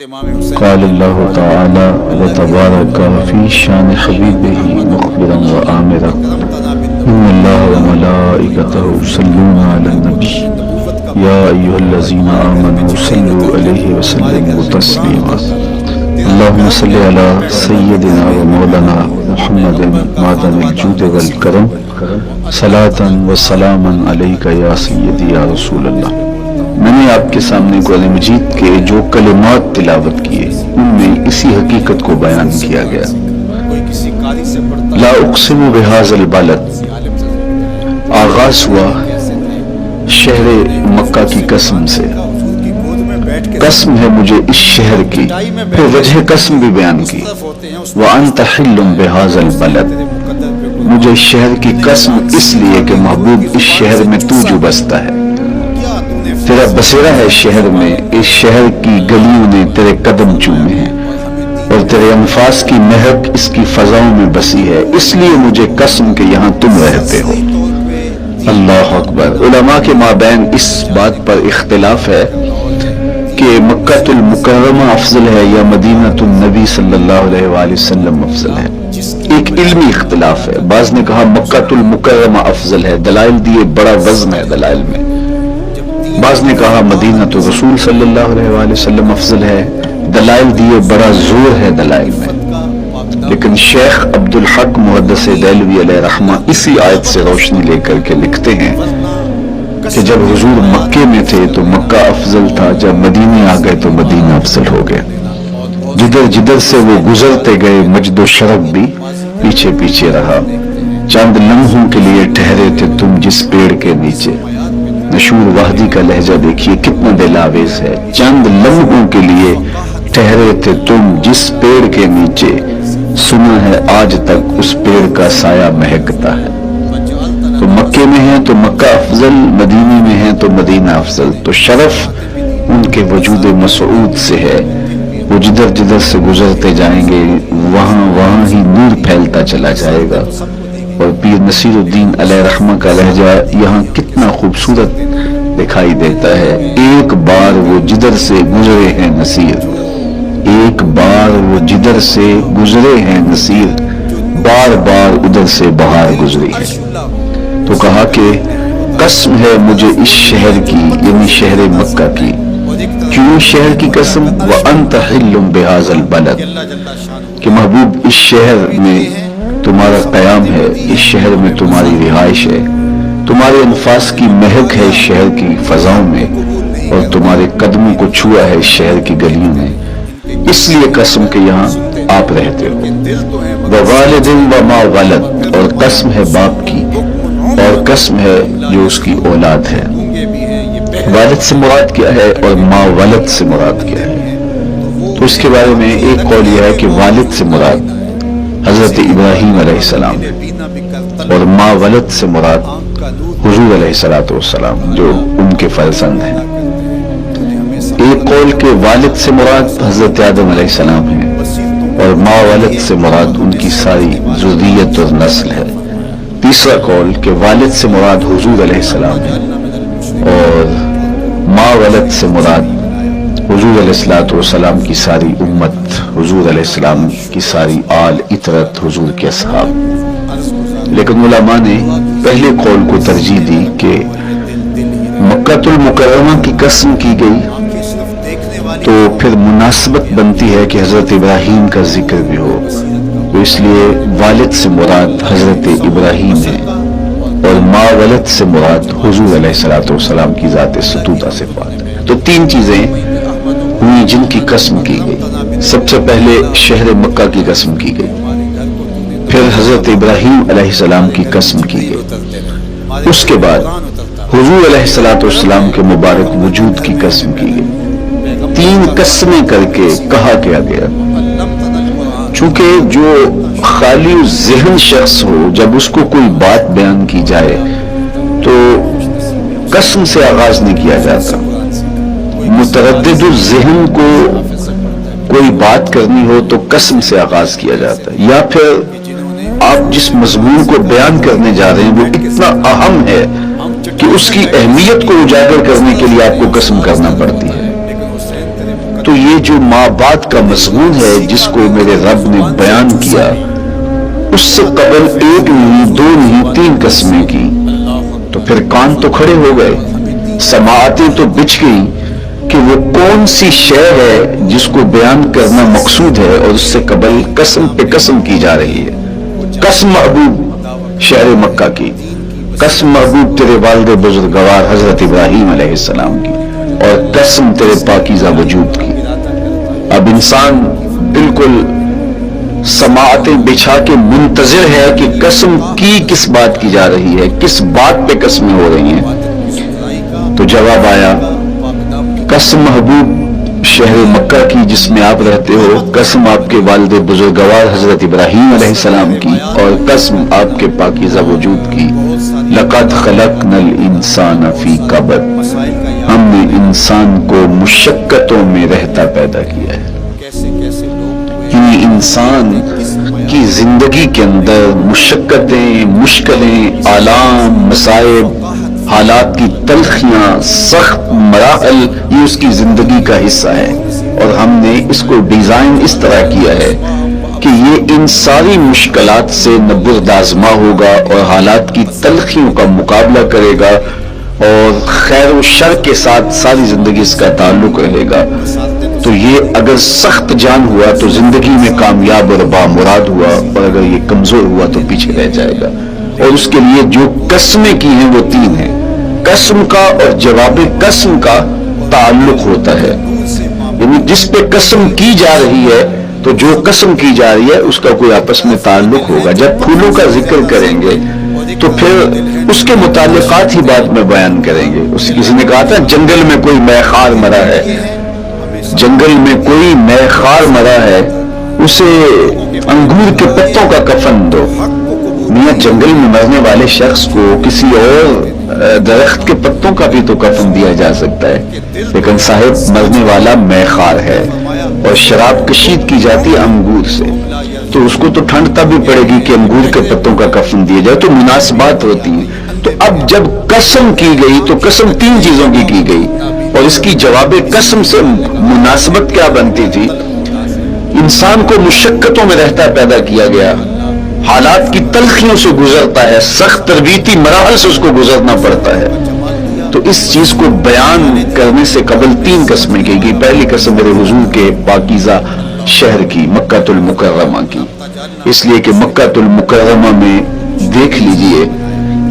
قال اللہ تعالی وتبارک فی شان حبیبہ مخبرا وآمرا ان اللہ وملائکتہ یصلون علی النبی یا ایھا الذین آمنوا صلوا علیہ وسلموا تسلیما اللہم صل علی سیدنا ومولانا محمد معدن الجود والکرم صلاۃ وسلاما علیک یا سیدی یا رسول اللہ۔ میں نے آپ کے سامنے قرآن مجید کے جو کلمات تلاوت کیے ان میں اسی حقیقت کو بیان کیا گیا۔ لا اقسم بہذا البلد آغاز ہوا شہر مکہ کی قسم سے، قسم ہے مجھے اس شہر کی، پھر وجہ قسم بھی بیان کی، وَأَنْتَ حِلٌّ بِهَذَا الْبَلَدِ، مجھے شہر کی قسم اس لیے کہ محبوب اس شہر میں تو جو بستا ہے، تیرا بسیرا ہے شہر میں، اس شہر کی گلیوں نے تیرے قدم چومے ہیں اور تیرے انفاس کی مہک اس کی فضاؤں میں بسی ہے، اس لیے مجھے قسم کہ یہاں تم رہتے ہو۔ اللہ اکبر۔ علماء کے مابین اس بات پر اختلاف ہے کہ مکہ المکرمہ افضل ہے یا مدینہ النبی صلی اللہ علیہ وآلہ وسلم افضل ہے۔ ایک علمی اختلاف ہے، بعض نے کہا مکہ المکرمہ افضل ہے، دلائل دیے، بڑا وزن ہے دلائل میں۔ بعض نے کہا مدینہ تو رسول صلی اللہ علیہ وآلہ وسلم افضل ہے، دلائل دیے، بڑا زور ہے دلائل میں۔ لیکن شیخ عبدالحق محدث دہلوی علیہ رحمہ اسی آیت سے روشنی لے کر کے لکھتے ہیں کہ جب حضور مکے میں تھے تو مکہ افضل تھا، جب مدینے آ گئے تو مدینہ افضل ہو گیا۔ جدھر جدھر سے وہ گزرتے گئے مجد و شرف بھی پیچھے پیچھے رہا۔ چند لمحوں کے لیے ٹھہرے تھے تم جس پیڑ کے نیچے، نشور وحدی کا لہجہ دیکھیے کتنا دل آویز ہے، چند لمحوں کے لیے ٹھہرے تھے تم جس پیڑ کے نیچے، سنا ہے آج تک اس پیڑ کا سایہ مہکتا ہے۔ تو مکے میں ہیں تو مکہ افضل، مدینے میں ہیں تو مدینہ افضل، تو شرف ان کے وجود مسعود سے ہے۔ وہ جدھر جدھر سے گزرتے جائیں گے وہاں ہی نور پھیلتا چلا جائے گا۔ اور پیر نصیر الدین علیہ رحمہ کا لہجہ یہاں کتنا خوبصورت دکھائی دیتا ہے۔ ایک بار وہ جدھر سے گزرے ہیں نصیر، ایک بار وہ جدھر سے گزرے ہیں نصیر، بار بار ادھر سے بہار گزری ہے۔ تو کہا کہ قسم ہے مجھے اس شہر کی، یعنی شہر مکہ کی۔ کیوں شہر کی قسم؟ وَأَنْتَ حِلٌّ بِهَذَا الْبَلَدِ، کہ محبوب اس شہر میں تمہارا قیام ہے، اس شہر میں تمہاری رہائش ہے، تمہارے انفاس کی مہک ہے اس شہر کی فضاؤں میں، اور تمہارے قدموں کو چھوا ہے اس شہر کی گلیوں میں، اس لیے قسم کہ یہاں آپ رہتے ہو۔ وَوَالِدٍ وَمَا وَلَدَ، اور قسم ہے باپ کی، اور قسم ہے جو اس کی اولاد ہے۔ والد سے مراد کیا ہے اور ما ولد سے مراد کیا ہے؟ تو اس کے بارے میں ایک قول یہ ہے کہ والد سے مراد حضرت ابراہیم علیہ السلام اور ما ولد سے مراد حضور علیہ السلام جو ان کے فرزند ہیں۔ ایک قول کہ والد سے مراد حضرت آدم علیہ السلام ہے اور ما ولد سے مراد ان کی ساری ذریت اور نسل ہے۔ تیسرا قول کہ والد سے مراد حضور علیہ السلام ہے اور ما ولد سے مراد حضور علیہ السلام کی ساری امت، حضور علیہ السلام کی ساری آل اطرت، حضور کے اصحاب۔ لیکن علماء نے پہلے قول کو ترجیح دی کہ مکہ المکرمہ کی قسم کی گئی تو پھر مناسبت بنتی ہے کہ حضرت ابراہیم کا ذکر بھی ہو، تو اس لیے والد سے مراد حضرت ابراہیم ہے اور ما ولد سے مراد حضور علیہ السلام کی ذات ستوتہ صفات ہے۔ تو تین چیزیں ہوئی جن کی قسم کی گئی۔ سب سے پہلے شہر مکہ کی قسم کی گئی، پھر حضرت ابراہیم علیہ السلام کی قسم کی گئی، اس کے بعد حضور علیہ السلام کے مبارک وجود کی قسم کی گئی۔ تین قسمیں کر کے کہا کیا گیا، چونکہ جو خالی ذہن شخص ہو جب اس کو کوئی بات بیان کی جائے تو قسم سے آغاز نہیں کیا جاتا۔ متردد الذہن کو کوئی بات کرنی ہو تو قسم سے آغاز کیا جاتا ہے، یا پھر آپ جس مضمون کو بیان کرنے جا رہے ہیں وہ اتنا اہم ہے کہ اس کی اہمیت کو اجاگر کرنے کے لیے آپ کو قسم کرنا پڑتی ہے۔ تو یہ جو ماں باپ کا مضمون ہے جس کو میرے رب نے بیان کیا، اس سے قبل ایک نہیں، دو نہیں، تین قسمیں کی، تو پھر کان تو کھڑے ہو گئے، سماعتیں تو بچھ گئی کہ وہ کون سی شے ہے جس کو بیان کرنا مقصود ہے، اور اس سے قبل قسم پہ قسم کی جا رہی ہے۔ قسم محبوب شہر مکہ کی، قسم محبوب تیرے والد بزرگوار حضرت ابراہیم علیہ السلام کی، اور قسم تیرے پاکیزہ وجود کی۔ اب انسان بالکل سماعتیں بچھا کے منتظر ہے کہ قسم کی کس بات کی جا رہی ہے، کس بات پہ قسمیں ہو رہی ہیں۔ تو جواب آیا، قسم محبوب شہر مکہ کی جس میں آپ رہتے ہو، قسم آپ کے والد بزرگوار حضرت ابراہیم علیہ السلام کی، اور قسم آپ کے پاکیزہ وجود کی۔ لقد خلقنا الانسان فی کبد، ہم نے انسان کو مشقتوں میں رہتا پیدا کیا ہے۔ یعنی انسان کی زندگی کے اندر مشقتیں، مشکلیں، آلام، مصائب، حالات کی تلخیاں، سخت مراحل، یہ اس کی زندگی کا حصہ ہے، اور ہم نے اس کو ڈیزائن اس طرح کیا ہے کہ یہ ان ساری مشکلات سے نہ بردآزما ہوگا اور حالات کی تلخیوں کا مقابلہ کرے گا، اور خیر و شر کے ساتھ ساری زندگی اس کا تعلق رہے گا۔ تو یہ اگر سخت جان ہوا تو زندگی میں کامیاب اور بامراد ہوا، اور اگر یہ کمزور ہوا تو پیچھے رہ جائے گا۔ اور اس کے لیے جو قسمیں کی ہیں وہ تین ہیں۔ قسم کا اور جواب قسم کا تعلق ہوتا ہے، یعنی جس پہ قسم کی جا رہی ہے تو جو قسم کی جا رہی ہے اس کا کوئی آپس میں تعلق ہوگا۔ جب پھولوں کا ذکر کریں گے تو پھر اس کے متعلقات ہی بعد میں بیان کریں گے۔ کسی نے کہا تھا جنگل میں کوئی مے خار مرا ہے، جنگل میں کوئی مے خار مرا ہے، اسے انگور کے پتوں کا کفن دو۔ میاں جنگل میں مرنے والے شخص کو کسی اور درخت کے پتوں کا بھی تو کفن دیا جا سکتا ہے، لیکن صاحب مرنے والا مے خار ہے، اور شراب کشید کی جاتی ہے انگور سے، تو اس کو تو ٹھنڈ تب بھی پڑے گی کہ انگور کے پتوں کا کفن دیا جائے، تو مناسبات ہوتی ہیں۔ تو اب جب قسم کی گئی تو قسم تین چیزوں کی گئی، اور اس کی جواب قسم سے مناسبت کیا بنتی تھی؟ انسان کو مشقتوں میں رہتا پیدا کیا گیا، حالات کی تلخیوں سے گزرتا ہے، سخت تربیتی مراحل سے اس کو گزرنا پڑتا ہے۔ تو اس چیز کو بیان کرنے سے قبل تین قسمیں کی گئی۔ پہلی قسم میرے حضور کے پاکیزہ شہر کی، مکہ المکرمہ کی، اس لیے کہ مکہ المکرمہ میں دیکھ لیجئے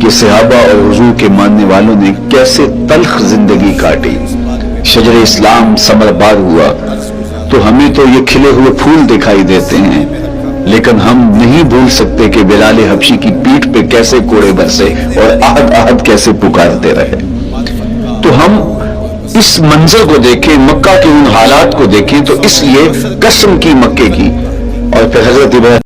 کہ صحابہ اور حضور کے ماننے والوں نے کیسے تلخ زندگی کاٹی۔ شجر اسلام ثمر بار ہوا تو ہمیں تو یہ کھلے ہوئے پھول دکھائی دیتے ہیں، لیکن ہم نہیں بھول سکتے کہ بلال حبشی کی پیٹھ پہ کیسے کوڑے برسے اور آہد آہد کیسے پکارتے رہے۔ تو ہم اس منظر کو دیکھیں، مکہ کے ان حالات کو دیکھیں، تو اس لیے قسم کی مکے کی، اور پھر حضرت ابراہیم